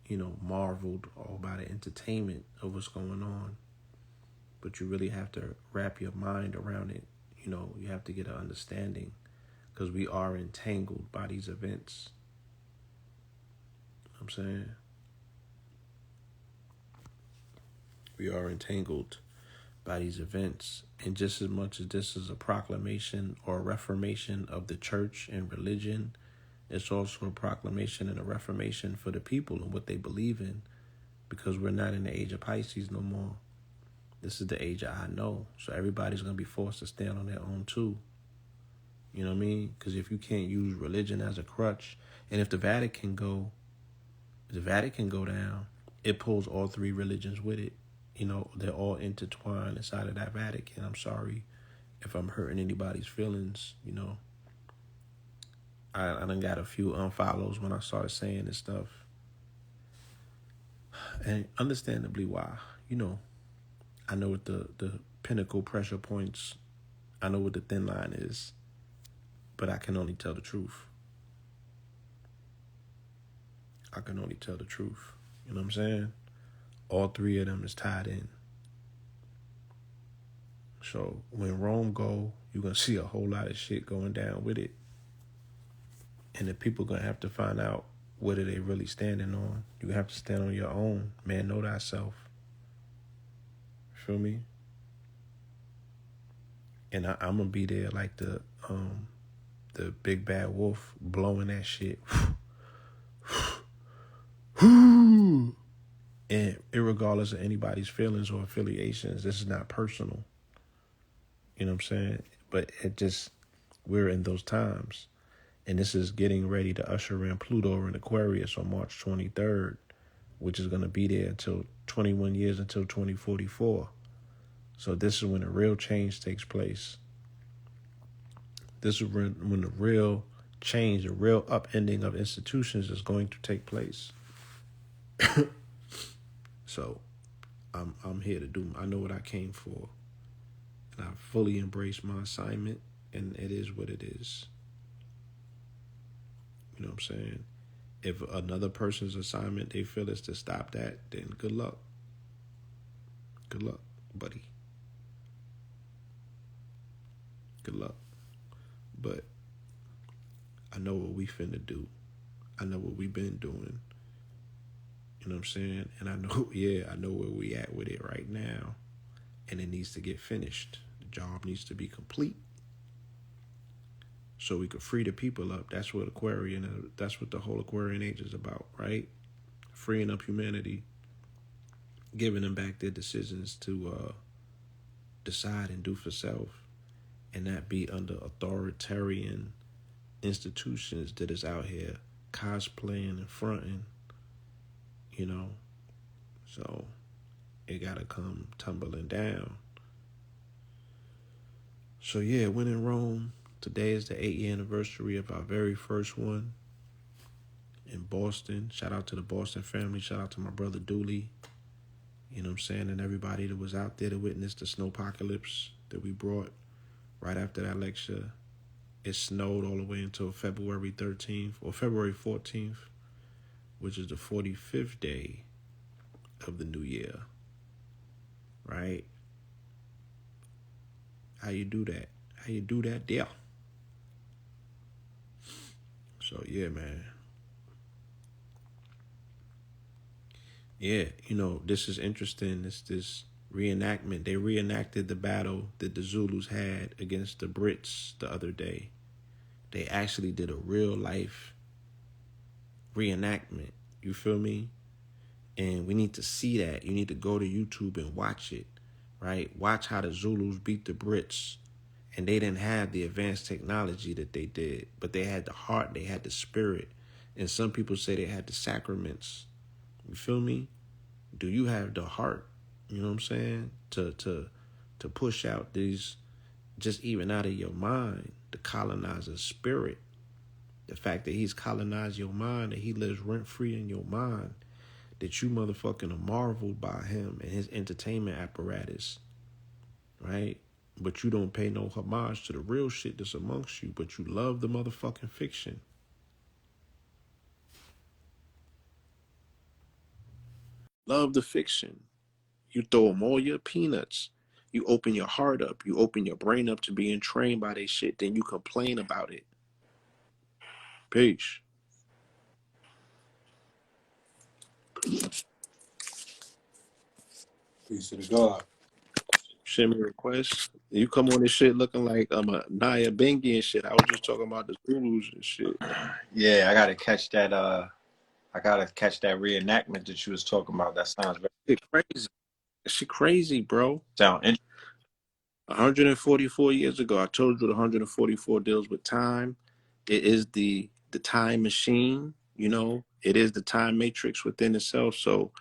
you know, marveled all by the entertainment of what's going on. But you really have to wrap your mind around it. You know, you have to get an understanding, because we are entangled by these events. You know what I'm saying? We are entangled by these events. And just as much as this is a proclamation or a reformation of the church and religion, it's also a proclamation and a reformation for the people and what they believe in, because we're not in the age of Pisces no more. This is the age of I know. So everybody's going to be forced to stand on their own too. You know what I mean? Because if you can't use religion as a crutch, and if the Vatican go down, it pulls all three religions with it. You know, they're all intertwined inside of that Vatican. I'm sorry if I'm hurting anybody's feelings, you know. I done got a few unfollows when I started saying this stuff. And understandably why. You know, I know what the pinnacle pressure points, I know what the thin line is, but I can only tell the truth. I can only tell the truth. You know what I'm saying? All three of them is tied in. So when Rome go, you're going to see a whole lot of shit going down with it. And the people going to have to find out what are they really standing on. You have to stand on your own. Man, know thyself. Feel me? And I'm going to be there like the big bad wolf blowing that shit. And irregardless of anybody's feelings or affiliations, this is not personal. You know what I'm saying? But we're in those times. And this is getting ready to usher in Pluto in Aquarius on March 23rd, which is going to be there until 21 years until 2044. So this is when the real change takes place. This is when the real change, the real upending of institutions is going to take place. So I'm here to do. I know what I came for, and I fully embrace my assignment, and it is what it is. You know what I'm saying? If another person's assignment they feel is to stop that, then good luck. Good luck, buddy. Good luck. But I know what we finna do. I know what we've been doing. You know what I'm saying? And I know, I know where we at with it right now. And it needs to get finished. The job needs to be complete. So we could free the people up. That's what that's what the whole Aquarian age is about, right? Freeing up humanity, giving them back their decisions to decide and do for self, and not be under authoritarian institutions that is out here cosplaying and fronting, you know. So it gotta come tumbling down. So yeah, when in Rome, today is the 8th anniversary of our very first one in Boston. Shout out to the Boston family. Shout out to my brother Dooley. You know what I'm saying? And everybody that was out there to witness the snowpocalypse that we brought right after that lecture. It snowed all the way until February 13th or February 14th, which is the 45th day of the new year. Right? How you do that? How you do that there? So yeah, man. Yeah, you know, this is interesting. This reenactment. They reenacted the battle that the Zulus had against the Brits the other day. They actually did a real life reenactment. You feel me? And we need to see that. You need to go to YouTube and watch it, right? Watch how the Zulus beat the Brits. And they didn't have the advanced technology that they did, but they had the heart, they had the spirit. And some people say they had the sacraments. You feel me? Do you have the heart, you know what I'm saying, to push out these, just even out of your mind, the colonizer's spirit, the fact that he's colonized your mind, that he lives rent-free in your mind, that you motherfucking are marveled by him and his entertainment apparatus, right? But you don't pay no homage to the real shit that's amongst you, but you love the motherfucking fiction. Love the fiction. You throw them all your peanuts. You open your heart up. You open your brain up to being trained by this shit. Then you complain about it. Peace. Peace to the God. Send me requests. You come on this shit looking like I'm a Naya Bengi and shit. I was just talking about the Zulus and shit. Yeah, I gotta catch that reenactment that you was talking about. That sounds very Crazy. Shit crazy, bro. sound interesting. 144 years ago, I told you the 144 deals with time. It is the time machine, you know. It is the time matrix within itself. So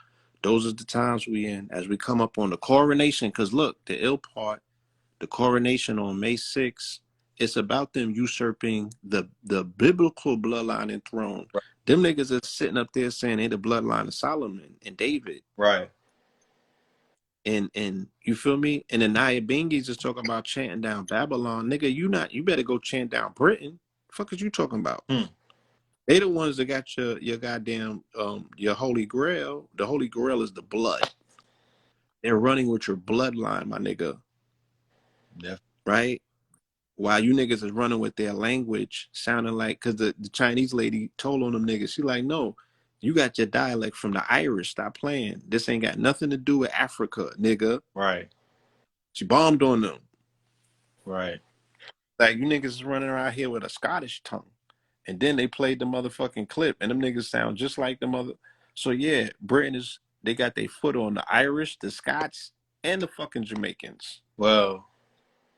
those are the times we in as we come up on the coronation. Because look, the ill part, the coronation on May 6th, it's about them usurping the biblical bloodline and throne. Right. Them niggas are sitting up there saying they the bloodline of Solomon and David. Right. And you feel me? And the Naya Bengis is talking about chanting down Babylon. Nigga, you better go chant down Britain. The fuck is you talking about? They the ones that got your goddamn your Holy Grail. The Holy Grail is the blood. They're running with your bloodline, my nigga. Yeah. Right? While you niggas is running with their language, sounding like, because the Chinese lady told on them niggas, she like, no, you got your dialect from the Irish. Stop playing. This ain't got nothing to do with Africa, nigga. Right. She bombed on them. Right. Like, you niggas is running around here with a Scottish tongue. And then they played the motherfucking clip, and them niggas sound just like the mother. So yeah, Britain they got their foot on the Irish, the Scots, and the fucking Jamaicans. Well,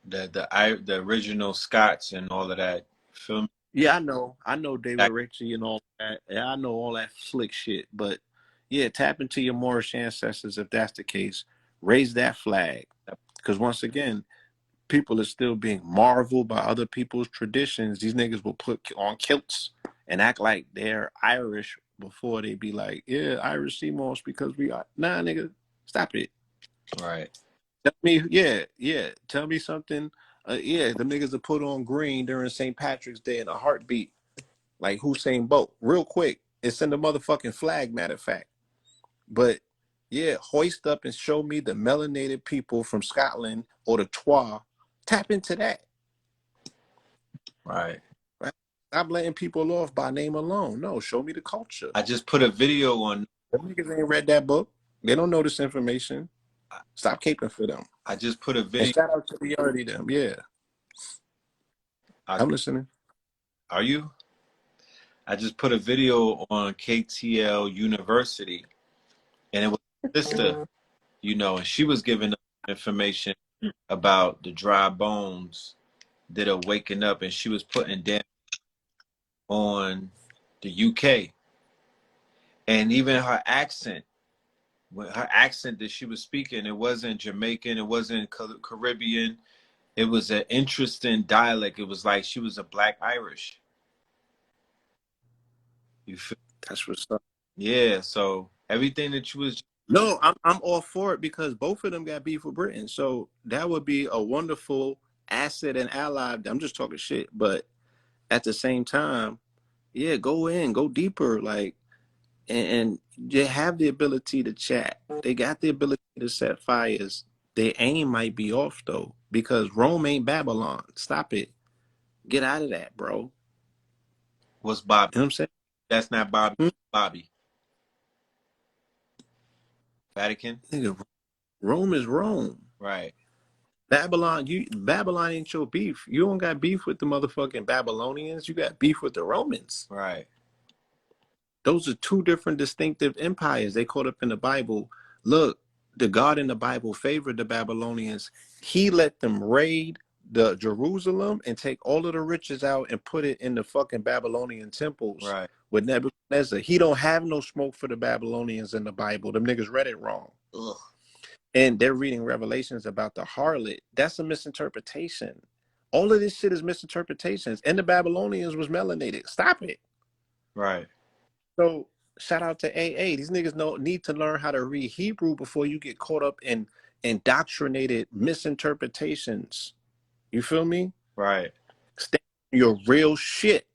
the original Scots and all of that film. Yeah, I know David That, Ritchie and all that. Yeah, I know all that slick shit. But yeah, tap into your Moorish ancestors if that's the case. Raise that flag. Because once again, people are still being marveled by other people's traditions. These niggas will put on kilts and act like they're Irish before they be like, yeah, Irish sea moss because we are. Nah, nigga, stop it. right, Tell me, yeah, yeah. Tell me something. Yeah, the niggas that put on green during St. Patrick's Day in a heartbeat, like Hussein Bolt, real quick. It's in the motherfucking flag, matter of fact. But yeah, hoist up and show me the melanated people from Scotland or the Twa. Tap into that. right. Right? Stop letting people off by name alone. No, show me the culture. I just put a video on. Them niggas ain't read that book. They don't know this information. Stop caping for them. I just put a And video. shout out to the already them. Yeah, I, I'm listening. are you? I just put a video on KTL University, and it was a sister, and she was giving us information about the dry bones that are waking up, and she was putting down on the UK, and even her accent that she was speaking, it wasn't Jamaican, it wasn't Caribbean, it was an interesting dialect. It was like she was a Black Irish. You feel? That's what's up. Yeah. So everything that you was. No, I'm all for it because both of them got beef with Britain. So that would be a wonderful asset and ally. I'm just talking shit, but at the same time, yeah, go in, go deeper, like, and they have the ability to chat. They got the ability to set fires. Their aim might be off though, because Rome ain't Babylon. Stop it. Get out of that, bro. What's Bobby? You know what I'm saying? That's not Bobby. Hmm? Bobby. Vatican. Nigga, Rome is Rome. Right. Babylon ain't your beef. You don't got beef with the motherfucking Babylonians. You got beef with the Romans. Right. Those are two different distinctive empires. They caught up in the Bible. Look, the God in the Bible favored the Babylonians. He let them raid the Jerusalem and take all of the riches out and put it in the fucking Babylonian temples Right. with Nebuchadnezzar. He don't have no smoke for the Babylonians in the Bible. Them niggas read it wrong. Ugh. And they're reading Revelations about the harlot. That's a misinterpretation. All of this shit is misinterpretations. And the Babylonians was melanated. Stop it. Right. So shout out to AA. These niggas need to learn how to read Hebrew before you get caught up in indoctrinated misinterpretations. You feel me? Right. Stay on your real shit.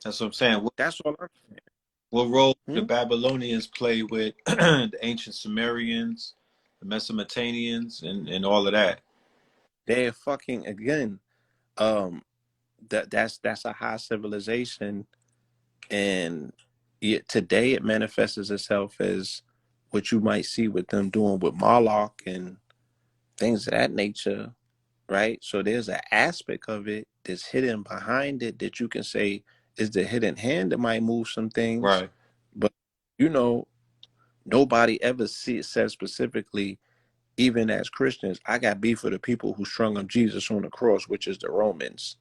That's what I'm saying. That's all I'm saying. What role did the Babylonians play with the ancient Sumerians, the Mesopotamians, and all of that? They're fucking again. That's a high civilization, and yet today it manifests itself as what you might see with them doing with Moloch and things of that nature, right? So there's an aspect of it that's hidden behind it that you can say is the hidden hand that might move some things. Right. But nobody ever says specifically, even as Christians, I got beef with the people who strung up Jesus on the cross, which is the Romans.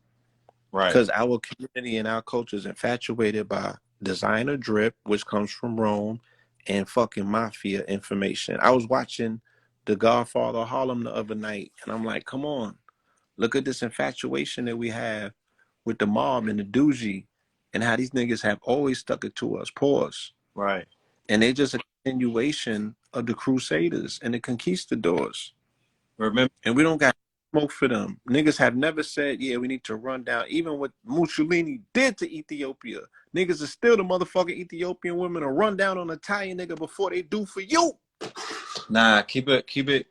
Right. Because our community and our culture is infatuated by designer drip, which comes from Rome, and fucking mafia information. I was watching The Godfather Harlem the other night, and I'm like, come on, look at this infatuation that we have with the mob and the doogie, and how these niggas have always stuck it to us. Pause. Right. And they just a continuation of the Crusaders and the conquistadors. Remember, And we don't got smoke for them. Niggas have never said, yeah, we need to run down. Even what Mussolini did to Ethiopia, niggas are still the motherfucking Ethiopian women to run down on an Italian nigga before they do for you. nah, keep it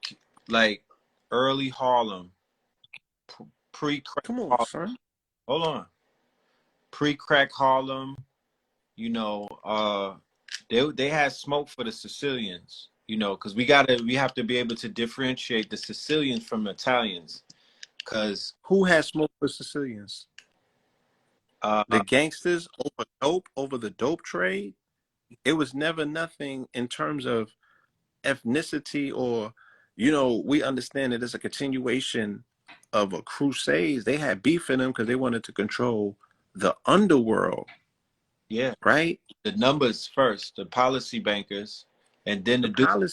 like early Harlem, pre-crack. Come on, Harlem. son. Hold on, pre-crack Harlem. They had smoke for the Sicilians. Because we have to be able to differentiate the Sicilians from Italians. Because Who has smoke for Sicilians? The gangsters over the dope trade. It was never nothing in terms of ethnicity or, we understand that it's a continuation of a crusade. They had beef in them because they wanted to control the underworld. Yeah. Right? The numbers first, the policy bankers, and then the policy